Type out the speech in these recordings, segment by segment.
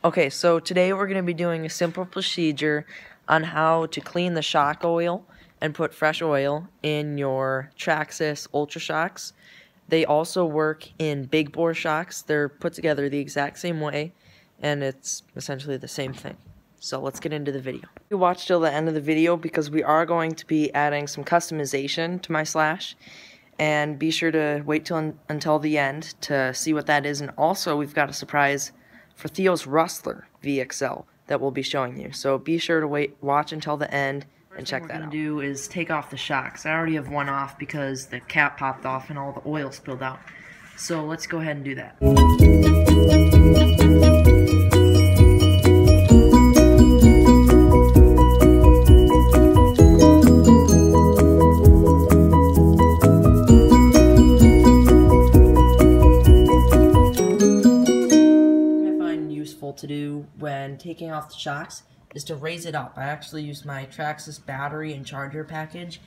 Okay, so today we're going to be doing a simple procedure on how to clean the shock oil and put fresh oil in your Traxxas Ultra Shocks. They also work in big bore shocks. They're put together the exact same way, and it's essentially the same thing. So let's get into the video. You watch till the end of the video because we are going to be adding some customization to my Slash. And be sure to wait until the end to see what that is. And also, we've got a surprise for Theo's Rustler VXL that we'll be showing you. So be sure to watch until the end and check that out. What we're going to do is take off the shocks. I already have one off because the cap popped off and all the oil spilled out. So let's go ahead and do that. To do when taking off the shocks is to raise it up. I actually used my Traxxas battery and charger package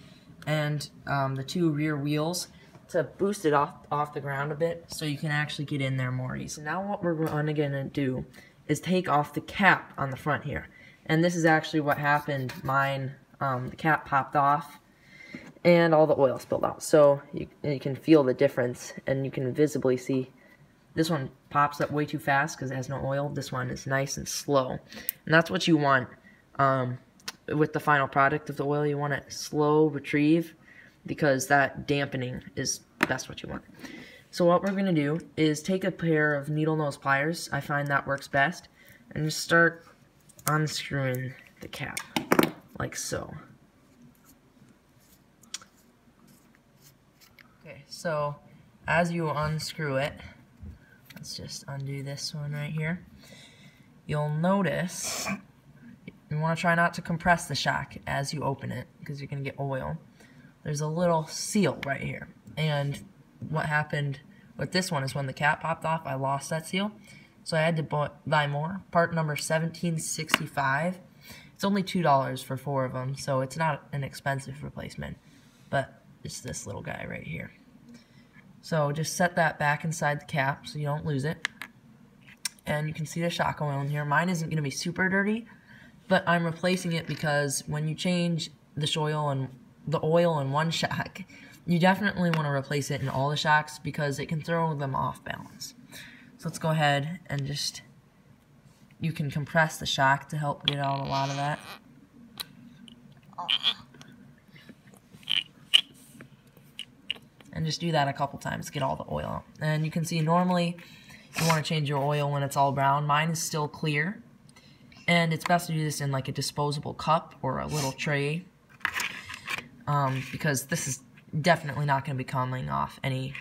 and the two rear wheels to boost it off the ground a bit so you can actually get in there more easily. Now what we're gonna do is take off the cap on the front here, and this is actually what happened. Mine, the cap popped off and all the oil spilled out, so you can feel the difference and you can visibly see. This one pops up way too fast because it has no oil. This one is nice and slow. And that's what you want with the final product of the oil. You want it slow retrieve because that dampening is that's what you want. So what we're going to do is take a pair of needle nose pliers. I find that works best. And just start unscrewing the cap like so. Okay, so as you unscrew it, let's just undo this one right here. You'll notice you want to try not to compress the shock as you open it because you're going to get oil. There's a little seal right here. And what happened with this one is when the cap popped off, I lost that seal. So I had to buy more. Part number 1765. It's only $2 for 4 of them, so it's not an expensive replacement. But it's this little guy right here. So just set that back inside the cap so you don't lose it. And you can see the shock oil in here. Mine isn't going to be super dirty, but I'm replacing it because when you change the oil in one shock, you definitely want to replace it in all the shocks because it can throw them off balance. So let's go ahead and you can compress the shock to help get out a lot of that. And just do that a couple times to get all the oil out. And you can see normally you want to change your oil when it's all brown. Mine is still clear. And it's best to do this in like a disposable cup or a little tray. Because this is definitely not going to be coming off any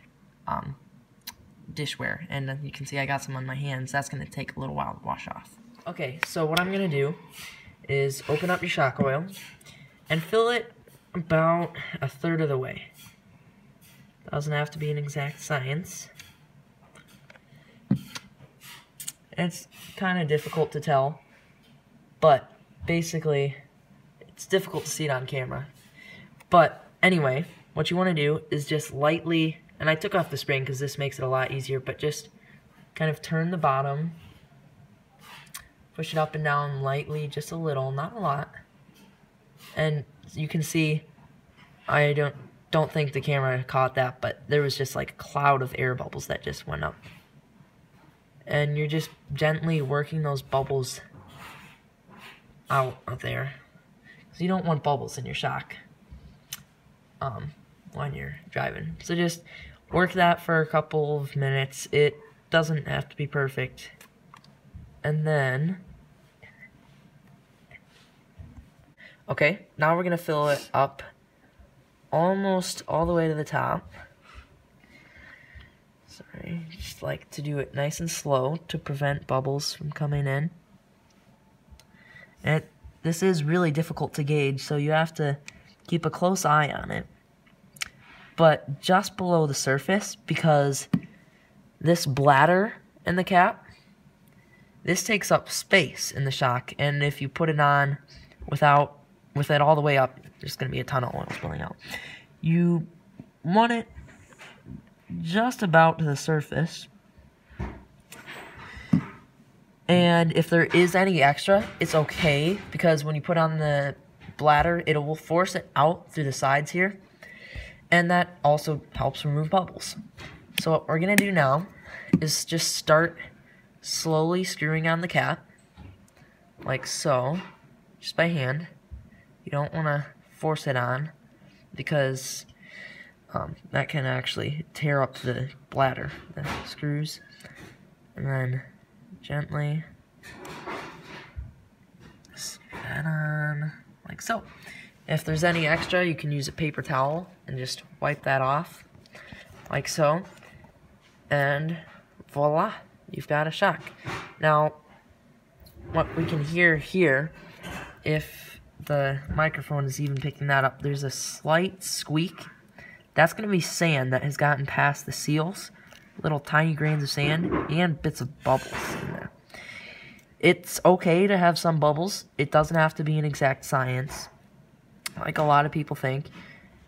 dishware. And you can see I got some on my hands. That's going to take a little while to wash off. Okay, so what I'm going to do is open up your shock oil and fill it about 1/3 of the way. Doesn't have to be an exact science. It's kind of difficult to tell, but basically, it's difficult to see it on camera. But anyway, what you want to do is just lightly, and I took off the spring because this makes it a lot easier, but just kind of turn the bottom, push it up and down lightly, just a little, not a lot. And you can see, I don't think the camera caught that, but there was just like a cloud of air bubbles that just went up. And you're just gently working those bubbles out of there. So you don't want bubbles in your shock when you're driving. So just work that for a couple of minutes. It doesn't have to be perfect. And then, okay, now we're going to fill it up almost all the way to the top. Sorry, just like to do it nice and slow to prevent bubbles from coming in. And this is really difficult to gauge, so you have to keep a close eye on it. But just below the surface, because this bladder in the cap, this takes up space in the shock, and if you put it on with it all the way up, there's going to be a ton of oil spilling out. You want it just about to the surface. And if there is any extra, it's okay, because when you put on the bladder, it will force it out through the sides here, and that also helps remove bubbles. So what we're going to do now is just start slowly screwing on the cap, like so, just by hand. You don't want to force it on, because that can actually tear up the bladder, the screws. And then gently screw that on, like so. If there's any extra, you can use a paper towel and just wipe that off, like so. And voila, you've got a shock. Now, what we can hear here, if the microphone is even picking that up, there's a slight squeak. That's going to be sand that has gotten past the seals, little tiny grains of sand, and bits of bubbles in there. It's okay to have some bubbles. It doesn't have to be an exact science, like a lot of people think.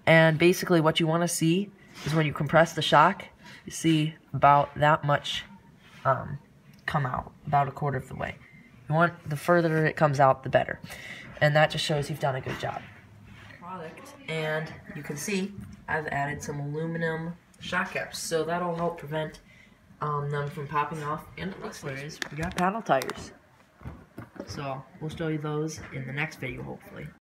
And basically what you want to see is when you compress the shock, you see about that much come out, about a quarter of the way. You want, the further it comes out, the better. And that just shows you've done a good job. Product, and you can see I've added some aluminum shock caps, so that'll help prevent them from popping off. And the next one is we got paddle tires. So we'll show you those in the next video, hopefully.